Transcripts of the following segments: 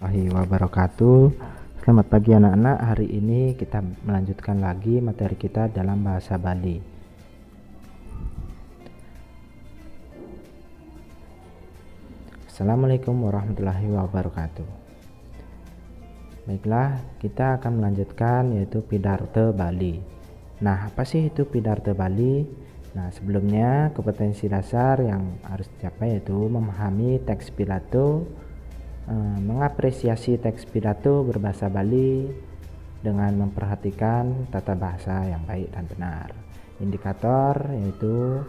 warahmatullahi wabarakatuh. Selamat pagi anak-anak. Hari ini kita melanjutkan lagi materi kita dalam bahasa Bali. Assalamualaikum warahmatullahi wabarakatuh. Baiklah, kita akan melanjutkan yaitu Pidarta Bali. Nah, apa sih itu Pidarta Bali? Nah, sebelumnya kompetensi dasar yang harus dicapai yaitu memahami teks pidato, mengapresiasi teks pidato berbahasa Bali dengan memperhatikan tata bahasa yang baik dan benar. Indikator yaitu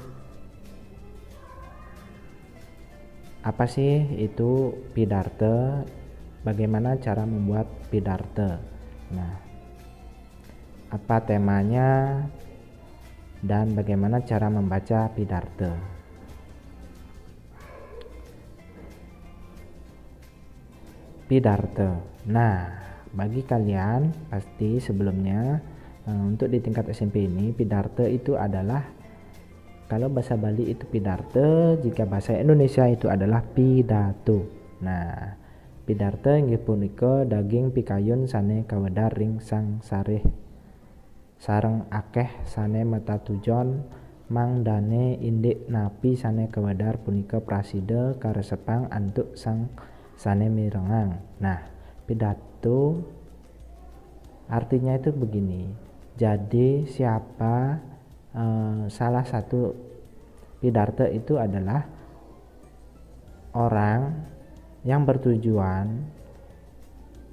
apa sih itu pidarta, bagaimana cara membuat pidarta. Nah, apa temanya dan bagaimana cara membaca pidarta. Pidarta. Nah, bagi kalian pasti sebelumnya untuk di tingkat SMP ini pidarta itu adalah, kalau bahasa Bali itu pidarta, jika bahasa Indonesia itu adalah pidato. Nah, pidarta inggih punika daging pikayun sane kawedar ring sang sareh sareng akeh sane mata tujon mangdane indik napi sane kawedar punika prasida karesepang antuk sang sane mirengang. Nah, pidato artinya itu begini. Jadi siapa salah satu pidarta itu adalah orang yang bertujuan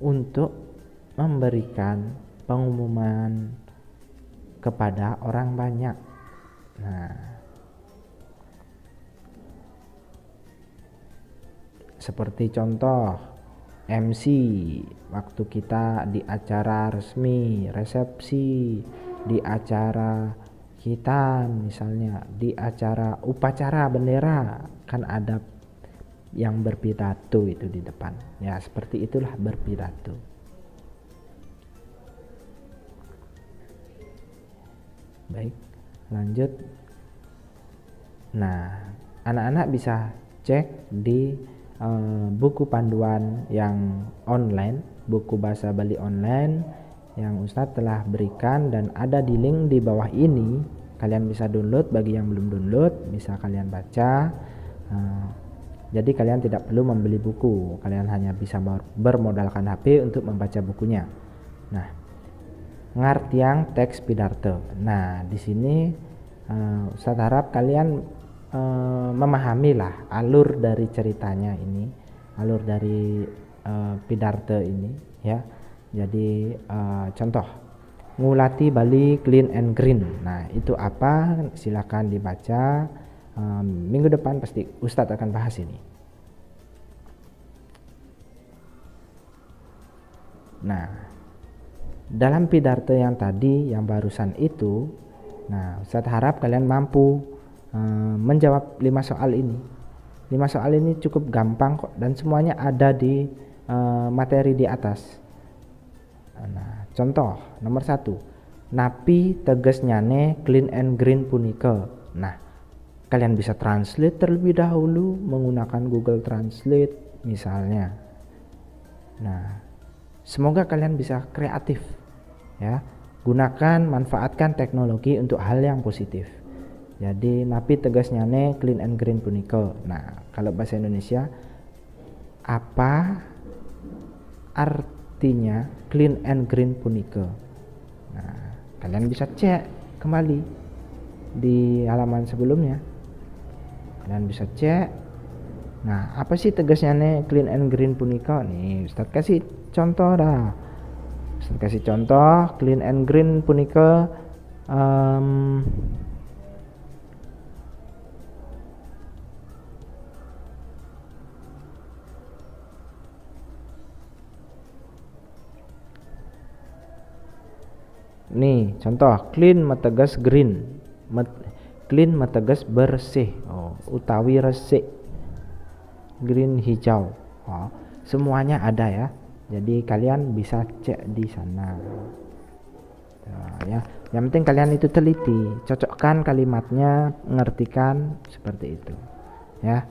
untuk memberikan pengumuman kepada orang banyak. Nah, seperti contoh MC waktu kita di acara resmi, resepsi, di acara hitan misalnya, di acara upacara bendera, kan ada yang berpidato itu di depan. Ya, seperti itulah berpidato. Baik, lanjut. Nah, anak-anak bisa cek di buku panduan yang online, buku bahasa Bali online yang Ustadz telah berikan dan ada di link di bawah ini. Kalian bisa download, bagi yang belum download bisa kalian baca. Jadi kalian tidak perlu membeli buku, kalian hanya bisa bermodalkan HP untuk membaca bukunya. Nah, ngartiang teks pidarta. Nah, di sini Ustadz harap kalian memahamilah alur dari ceritanya ini, alur dari pidarta ini ya. Jadi contoh ngulati Bali clean and green. Nah, itu apa? Silakan dibaca. Minggu depan pasti Ustadz akan bahas ini. Nah, dalam pidarta yang tadi, yang barusan itu, nah Ustadz harap kalian mampu menjawab 5 soal ini. 5 soal ini cukup gampang kok, dan semuanya ada di materi di atas. Nah, contoh nomor 1, napi teges nyane clean and green punika. Nah, kalian bisa translate terlebih dahulu menggunakan Google Translate misalnya. Nah, semoga kalian bisa kreatif ya. Gunakan, manfaatkan teknologi untuk hal yang positif. Jadi napi tegas nyane clean and green punika. Nah, kalau bahasa Indonesia apa artinya clean and green punika? Nah, kalian bisa cek kembali di halaman sebelumnya. Kalian bisa cek. Nah, apa sih tegasnya nih clean and green punika? Nih, Ustadz kasih contoh dah. Ustadz kasih contoh clean and green punika nih, contoh clean mategas green. Clean mategas bersih, utawi resik. Green hijau. Semuanya ada ya. Jadi kalian bisa cek di sana. Ya, yang penting kalian itu teliti, cocokkan kalimatnya, mengertikan seperti itu. Ya.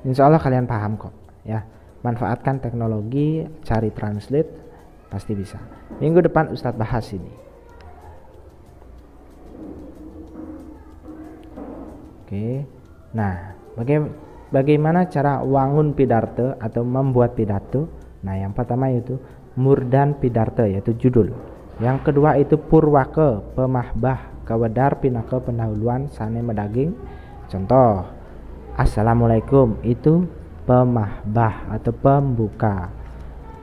Insya Allah kalian paham kok. Ya. manfaatkan teknologi, cari translate, pasti bisa. Minggu depan Ustadz bahas ini. Oke. Nah, bagaimana cara wangun pidarto atau membuat pidato? Nah, yang pertama itu murdan pidarto, yaitu judul. Yang kedua itu purwake, pemahbah, kawedar pinake pendahuluan sane medaging. Contoh, Assalamualaikum itu pemahbah atau pembuka.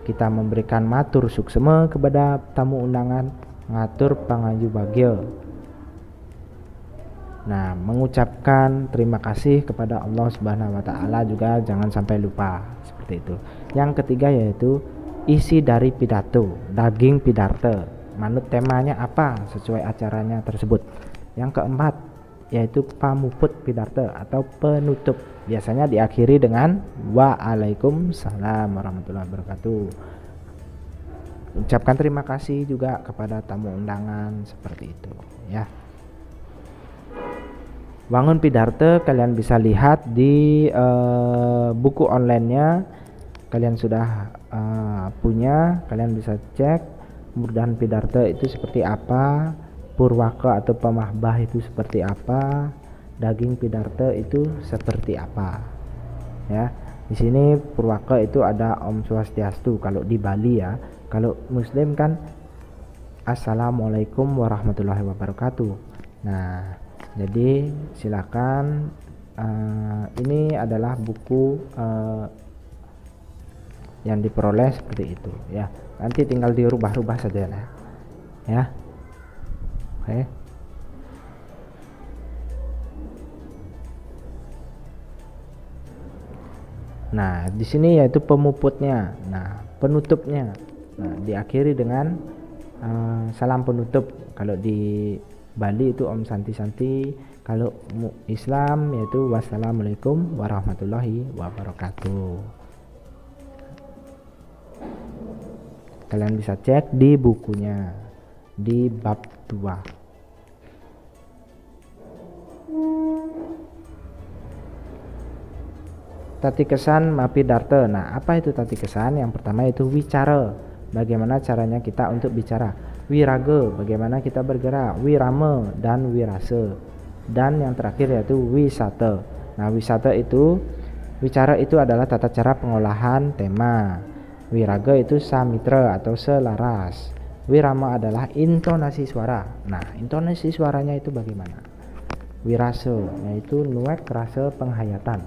Kita memberikan matur suksema kepada tamu undangan, ngatur panganju bagyo. Nah, mengucapkan terima kasih kepada Allah Subhanahu wa taala juga jangan sampai lupa, seperti itu. Yang ketiga yaitu isi dari pidato, daging pidato. Manut temanya apa sesuai acaranya tersebut. Yang keempat yaitu pamuput pidato atau penutup. Biasanya diakhiri dengan Waalaikumsalam warahmatullahi wabarakatuh. Ucapkan terima kasih juga kepada tamu undangan, seperti itu ya. Wangun pidarto kalian bisa lihat di buku online-nya. Kalian sudah punya, kalian bisa cek murdan pidarto itu seperti apa, purwaka atau pemahbah itu seperti apa, daging pidarto itu seperti apa. Ya, di sini purwaka itu ada Om Swastiastu kalau di Bali ya. Kalau Muslim kan Assalamualaikum warahmatullahi wabarakatuh. Nah, jadi silakan, ini adalah buku yang diperoleh seperti itu ya. Nanti tinggal dirubah-rubah saja lah ya. Oke. Nah, di sini yaitu pemuputnya. Nah, penutupnya. Nah, diakhiri dengan salam penutup. Kalau di Bali itu Om Santi Santi, kalau Islam yaitu wassalamualaikum warahmatullahi wabarakatuh. Kalian bisa cek di bukunya di bab 2. Tati kesan mapi darte. Nah, apa itu tati kesan? Yang pertama itu wicara. Bagaimana caranya kita untuk bicara. Wirage, bagaimana kita bergerak. Wirame dan wirase. Dan yang terakhir yaitu wisata. Nah, wisata itu, wicara itu adalah tata cara pengolahan tema. Wirage itu samitra atau selaras. Wirama adalah intonasi suara. Nah, intonasi suaranya itu bagaimana? Wirase, yaitu nuek rasa penghayatan.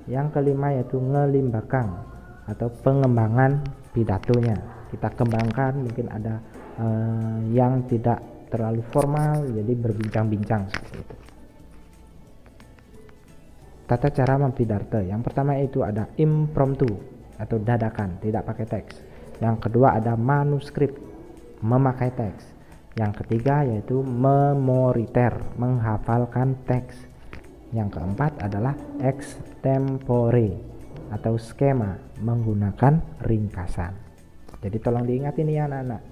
Yang kelima yaitu ngelimbakang atau pengembangan pidatonya. Kita kembangkan, mungkin ada yang tidak terlalu formal, jadi berbincang-bincang seperti itu. Tata cara mempidato. Yang pertama itu ada impromptu atau dadakan, tidak pakai teks. Yang kedua ada manuskrip, memakai teks. Yang ketiga yaitu memoriter, menghafalkan teks. Yang keempat adalah extempore atau skema, menggunakan ringkasan. Jadi tolong diingat ini ya anak-anak.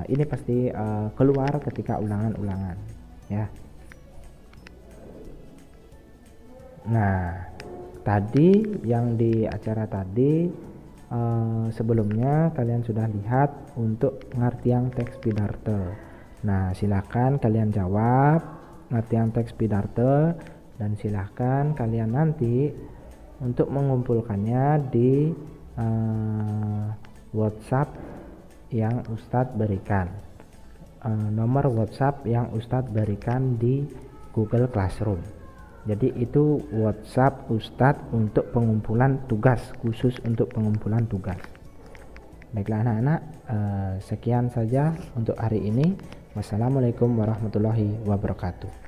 Ini pasti keluar ketika ulangan-ulangan ya. Nah, tadi yang di acara tadi sebelumnya kalian sudah lihat untuk pengertian teks pidato. Nah, silakan kalian jawab pengertian teks pidato dan silakan kalian nanti untuk mengumpulkannya di WhatsApp yang Ustadz berikan. Nomor WhatsApp yang Ustadz berikan di Google Classroom. Jadi itu WhatsApp Ustadz untuk pengumpulan tugas, khusus untuk pengumpulan tugas. Baiklah anak-anak, sekian saja untuk hari ini. Wassalamualaikum warahmatullahi wabarakatuh.